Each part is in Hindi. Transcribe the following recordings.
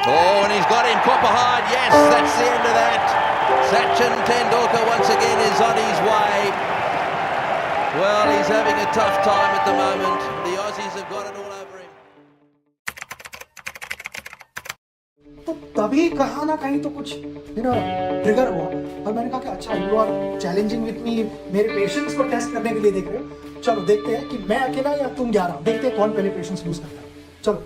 Oh, and he's got him, Copper hard. Yes, that's the end of that. Sachin Tendulkar once again is on his way. Well, he's having a tough time at the moment. The Aussies have got it all over him. तो तभी कहाँ ना कहीं तो कुछ ट्रिगर हुआ और मैंने कहा कि अच्छा you are challenging with me, मेरे पेशेंस को टेस्ट करने के लिए देख रहे हो, चलो देखते हैं कि मैं अकेला या तुम 11, देखते हैं कौन पहले पेशेंस लूज करता है। चलो।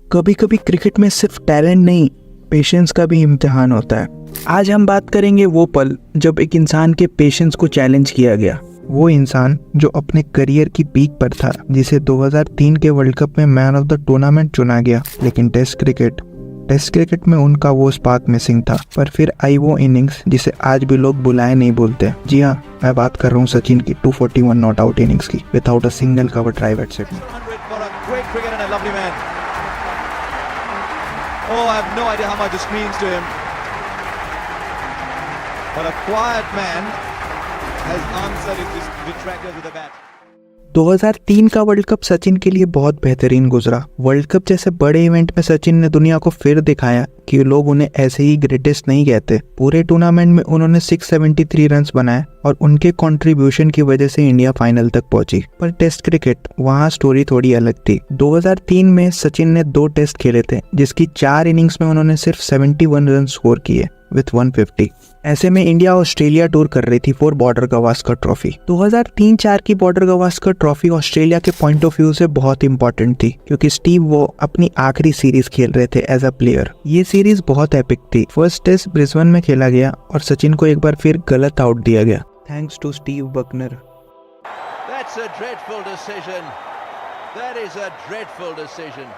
कभी कभी क्रिकेट में सिर्फ टैलेंट नहीं, पेशेंस का भी इम्तिहान होता है। आज हम बात करेंगे वो पल जब एक इंसान के पेशेंस को चैलेंज किया गया। वो इंसान जो अपने करियर की पीक पर था, जिसे 2003 के वर्ल्ड कप में मैन ऑफ द टूर्नामेंट चुना गया, लेकिन टेस्ट क्रिकेट में उनका वो स्पार्क मिसिंग था। पर फिर आई वो इनिंग्स जिसे आज भी लोग बुलाए नहीं बोलते। जी हाँ, मैं बात कर रहा हूँ सचिन की 241 नॉट आउट इनिंग्स की, without a single cover drive eight Sydney. Oh, I have no idea how much this means to him. But a quiet man has answered his detractors with a bat. 2003 का वर्ल्ड कप सचिन के लिए बहुत बेहतरीन गुजरा। वर्ल्ड कप जैसे बड़े इवेंट में सचिन ने दुनिया को फिर दिखाया कि लोग उन्हें ऐसे ही ग्रेटेस्ट नहीं कहते। पूरे टूर्नामेंट में उन्होंने 673 रन्स बनाए और उनके कंट्रीब्यूशन की वजह से इंडिया फाइनल तक पहुंची। पर टेस्ट क्रिकेट, वहां स्टोरी थोड़ी अलग थी। 2003 में सचिन ने 2 टेस्ट खेले थे, जिसकी 4 इनिंग्स में उन्होंने सिर्फ 71 रन स्कोर किए विथ 150। ऐसे में इंडिया ऑस्ट्रेलिया टूर कर रही थी फॉर बॉर्डर गवास्कर ट्रॉफी। 2003-04 की बॉर्डर गवास्कर ट्रॉफी ऑस्ट्रेलिया के पॉइंट ऑफ व्यू से बहुत इंपॉर्टेंट थी, क्योंकि स्टीव वो अपनी आखिरी सीरीज खेल रहे थे एज अ प्लेयर। ये सीरीज बहुत एपिक थी। फर्स्ट टेस्ट ब्रिस्बेन में खेला गया और सचिन को एक बार फिर गलत आउट दिया गया, thanks to Steve Bucknor. That's a dreadful decision. That is a dreadful decision.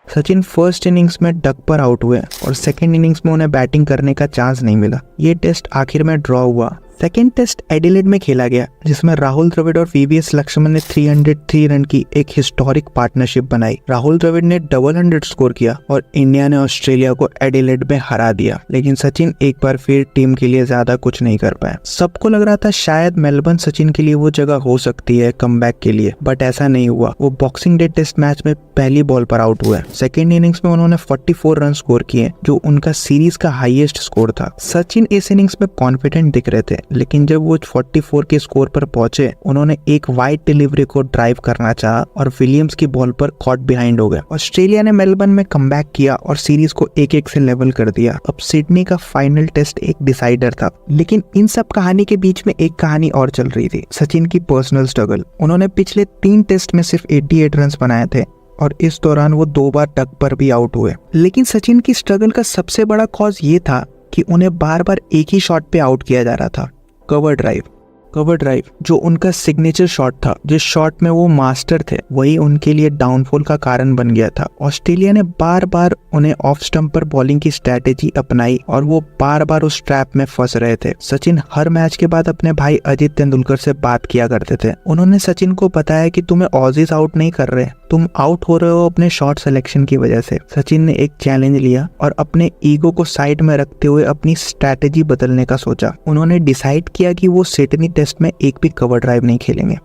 Sachin first innings में डक पर आउट हुए और सेकंड इनिंग्स में उन्हें बैटिंग करने का चांस नहीं मिला। ये टेस्ट आखिर में ड्रॉ हुआ। सेकेंड टेस्ट एडिलेड में खेला गया, जिसमें राहुल द्रविड़ और वीवीएस लक्ष्मण ने 303 रन की एक हिस्टोरिक पार्टनरशिप बनाई। राहुल द्रविड़ ने डबल 100 स्कोर किया और इंडिया ने ऑस्ट्रेलिया को एडिलेड में हरा दिया। लेकिन सचिन एक बार फिर टीम के लिए ज्यादा कुछ नहीं कर पाया। सबको लग रहा था शायद मेलबर्न सचिन के लिए वो जगह हो सकती है कमबैक के लिए, बट ऐसा नहीं हुआ। वो बॉक्सिंग डे टेस्ट मैच में पहली बॉल पर आउट हुए। सेकेंड इनिंग्स में उन्होंने 44 रन स्कोर किए, जो उनका सीरीज का हाईएस्ट स्कोर था। सचिन इस इनिंग्स में कॉन्फिडेंट दिख रहे थे, लेकिन जब वो 44 के स्कोर पर पहुंचे, उन्होंने एक वाइड डिलीवरी को ड्राइव करना चाहा और विलियम्स की बॉल पर कॉट बिहाइंड हो गए। ऑस्ट्रेलिया ने मेलबर्न में कमबैक किया और सीरीज को 1-1 से लेवल कर दिया। अब सिडनी का फाइनल टेस्ट एक डिसाइडर था। लेकिन इन सब कहानी के बीच में एक कहानी और चल रही थी, सचिन की पर्सनल स्ट्रगल। उन्होंने पिछले 3 टेस्ट में सिर्फ 88 रन बनाए थे और इस दौरान वो 2 बार डक पर भी आउट हुए। लेकिन सचिन की स्ट्रगल का सबसे बड़ा कॉज ये था कि उन्हें बार बार एक ही शॉट पे आउट किया जा रहा था, कवर ड्राइव, जो उनका सिग्नेचर शॉट था, जिस शॉट में वो मास्टर थे, वही उनके लिए डाउनफॉल का कारण बन गया था। ऑस्ट्रेलिया ने बार बार उन्हें ऑफ स्टंप पर बॉलिंग की स्ट्रेटेजी अपनाई और वो बार बार उस ट्रैप में फंस रहे थे। सचिन हर मैच के बाद अपने भाई अजित तेंदुलकर से बात किया करते थे। उन्होंने सचिन को बताया कि तुम्हें ऑजीज आउट नहीं कर रहे, तुम आउट हो रहे हो अपने शॉट सिलेक्शन की वजह से। सचिन ने एक चैलेंज लिया और अपने ईगो को साइड में रखते हुए अपनी स्ट्रैटेजी बदलने का सोचा। उन्होंने डिसाइड किया कि वो सिडनी टेस्ट में एक भी कवर ड्राइव नहीं खेलेंगे।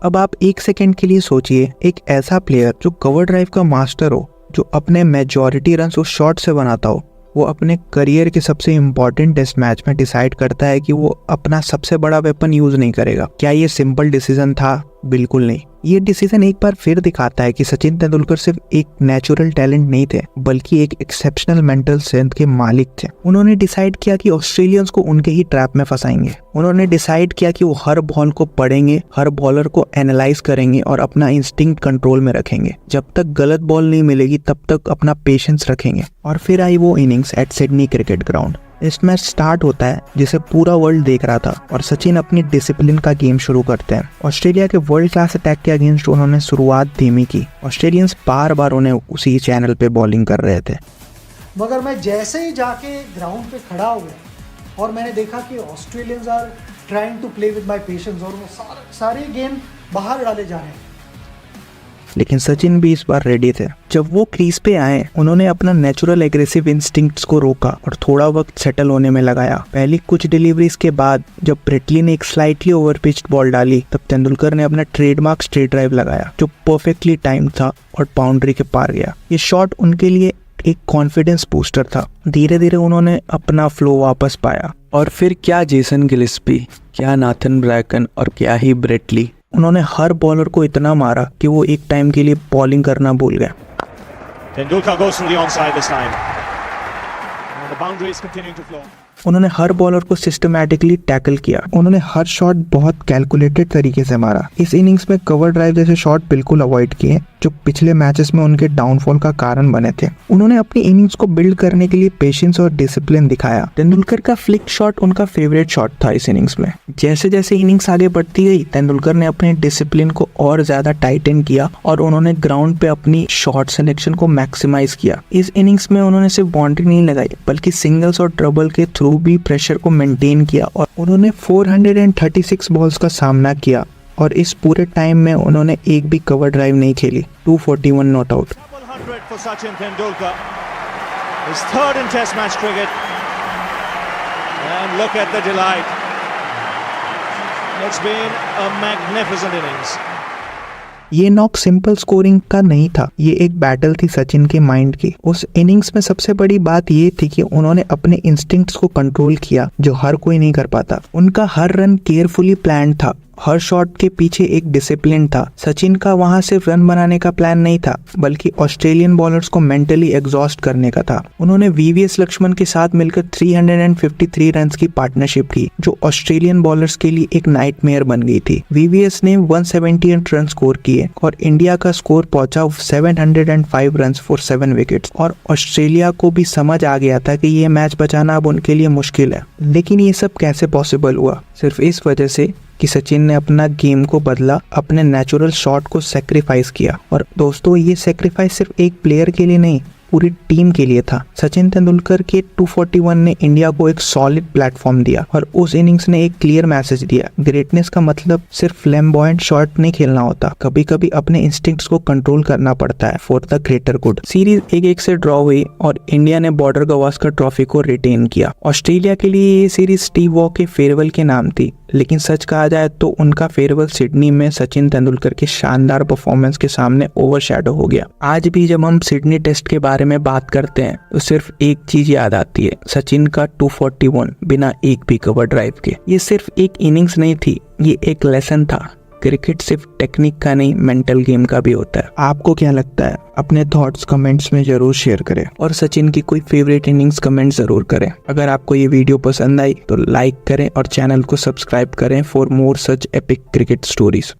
अब आप 1 सेकंड के लिए सोचिए, एक ऐसा प्लेयर जो कवर ड्राइव का मास्टर हो, जो अपने मेजॉरिटी रन उस शॉट से बनाता हो, वो अपने करियर के सबसे इम्पोर्टेंट टेस्ट मैच में डिसाइड करता है कि वो अपना सबसे बड़ा वेपन यूज नहीं करेगा। क्या ये सिंपल डिसीजन था? बिल्कुल नहीं। ये डिसीजन एक बार फिर दिखाता है कि सचिन तेंदुलकर सिर्फ एक नेचुरल टैलेंट नहीं थे, बल्कि एक एक्सेप्शनल मेंटल स्ट्रेंथ के मालिक थे। उन्होंने डिसाइड किया कि ऑस्ट्रेलियंस को उनके ही ट्रैप में फंसाएंगे। उन्होंने डिसाइड किया कि वो हर बॉल को पढ़ेंगे, हर बॉलर को एनालाइज करेंगे और अपना इंस्टिंक्ट कंट्रोल में रखेंगे। जब तक गलत बॉल नहीं मिलेगी तब तक अपना पेशेंस रखेंगे। और फिर आई वो innings at Sydney cricket ground. इस मैच स्टार्ट होता है जिसे पूरा वर्ल्ड देख रहा था और सचिन अपनी डिसिप्लिन का गेम शुरू करते हैं। ऑस्ट्रेलिया के वर्ल्ड क्लास अटैक के अगेंस्ट उन्होंने शुरुआत धीमी की। ऑस्ट्रेलियंस बार बार उन्हें उसी चैनल पे बॉलिंग कर रहे थे। मगर मैं जैसे ही जाके ग्राउंड पे खड़ा हुआ और मैंने देखा कि Australians are trying to play with my patience और वो सारे गेंद बाहर डाले जा रहे हैं, लेकिन सचिन भी इस बार रेडी थे। जब वो क्रीज पे आए, उन्होंने अपना नेचुरल एग्रेसिव इंस्टिंक्ट्स को रोका और थोड़ा वक्त सेटल होने में लगाया। पहली कुछ डिलीवरीज के बाद जब ब्रेटली ने एक स्लाइटली ओवर पिच्ड बॉल डाली, तब तेंदुलकर ने अपना ट्रेडमार्क स्ट्रेट ड्राइव लगाया, जो परफेक्टली टाइम्ड था और बाउंड्री के पार गया। ये शॉट उनके लिए शॉट एक कॉन्फिडेंस बूस्टर था। धीरे धीरे उन्होंने अपना फ्लो वापस पाया। और फिर क्या जेसन गिलिस्पी, क्या नाथन ब्रैकन और क्या ही ब्रेट ली, उन्होंने हर बॉलर को इतना मारा कि वो एक टाइम के लिए बॉलिंग करना भूल गए। Tendulkar goes for the onside this time. And the boundary is continuing to flow. उन्होंने हर बॉलर को सिस्टमैटिकली टैकल किया। उन्होंने हर शॉट बहुत कैलकुलेटेड तरीके से मारा। इस इनिंग्स में कवर ड्राइव जैसे शॉट बिल्कुल अवॉइड किए जो पिछले मैचेस में उनके डाउनफॉल का कारण बने थे। उन्होंने अपनी इनिंग्स को बिल्ड करने के लिए पेशेंस और डिसिप्लिन दिखाया। तेंदुलकर का फ्लिक शॉट उनका फेवरेट शॉट था इस इनिंग्स में। जैसे जैसे इनिंग्स आगे बढ़ती गई, तेंदुलकर ने अपने डिसिप्लिन को और ज्यादा टाइटन किया और उन्होंने ग्राउंड पे अपनी शॉट सिलेक्शन को मैक्सिमाइज किया। इस इनिंग्स में उन्होंने सिर्फ बाउंड्री नहीं लगाई बल्कि सिंगल्स और ट्रबल के थ्रू भी प्रेशर को मेंटेन किया और उन्होंने 436 बॉल्स का सामना किया और इस पूरे टाइम में उन्होंने एक भी कवर ड्राइव नहीं खेली। 241 not out. 100 for Sachin Tendulkar. His third in Test match cricket. And look at the delight. It's been a magnificent innings. ये नॉक सिंपल स्कोरिंग का नहीं था, ये एक बैटल थी सचिन के माइंड की। उस इनिंग्स में सबसे बड़ी बात ये थी कि उन्होंने अपने इंस्टिंक्ट्स को कंट्रोल किया जो हर कोई नहीं कर पाता। उनका हर रन केयरफुली प्लान्ड था, हर शॉट के पीछे एक डिसिप्लिन था। सचिन का वहां सिर्फ रन बनाने का प्लान नहीं था बल्कि ऑस्ट्रेलियन बॉलर्स को मेंटली एग्जॉस्ट करने का था। उन्होंने वीवीएस लक्ष्मण के साथ मिलकर 353 रन्स की पार्टनरशिप की जो ऑस्ट्रेलियन बॉलर्स के लिए एक नाइटमेयर बन गई थी। वीवीएस ने 178 रन स्कोर किए और इंडिया का स्कोर पहुंचा 705 रन फॉर 7 विकेट्स और ऑस्ट्रेलिया को भी समझ आ गया था कि ये मैच बचाना अब उनके लिए मुश्किल है। लेकिन ये सब कैसे पॉसिबल हुआ? सिर्फ इस वजह से कि सचिन ने अपना गेम को बदला, अपने नेचुरल शॉट को सेक्रीफाइस किया। और दोस्तों, ये सेक्रीफाइस सिर्फ एक प्लेयर के लिए नहीं, पूरी टीम के लिए था। सचिन तेंदुलकर के 241 ने इंडिया को एक सॉलिड प्लेटफॉर्म दिया और उस इनिंग्स ने एक क्लियर मैसेज दिया। ग्रेटनेस का मतलब सिर्फ फ्लैम्बॉयंट शॉट नहीं खेलना होता, कभी कभी अपने इंस्टिंक्ट्स को कंट्रोल करना पड़ता है for the greater good. Series 1-1 से ड्रॉ हुई और इंडिया ने बॉर्डर गवास्कर ट्रॉफी को रिटेन किया। ऑस्ट्रेलिया के लिए ये सीरीज स्टीव वॉ के फेयरवेल के नाम थी, लेकिन सच कहा जाए तो उनका फेयरवेल सिडनी में सचिन तेंदुलकर के शानदार परफॉर्मेंस के सामने ओवरशैडो हो गया। आज भी जब हम सिडनी टेस्ट के बारे में बात करते हैं तो सिर्फ एक चीज याद आती है, सचिन का 241 बिना एक भी कवर ड्राइव के। ये सिर्फ एक इनिंग्स नहीं थी, ये एक लेसन था। क्रिकेट सिर्फ टेक्निक का नहीं, मेंटल गेम का भी होता है। आपको क्या लगता है? अपने थॉट्स कमेंट्स में जरूर शेयर करें और सचिन की कोई फेवरेट इनिंग्स कमेंट जरूर करें। अगर आपको ये वीडियो पसंद आई तो लाइक करें और चैनल को सब्सक्राइब करें for more such epic cricket stories.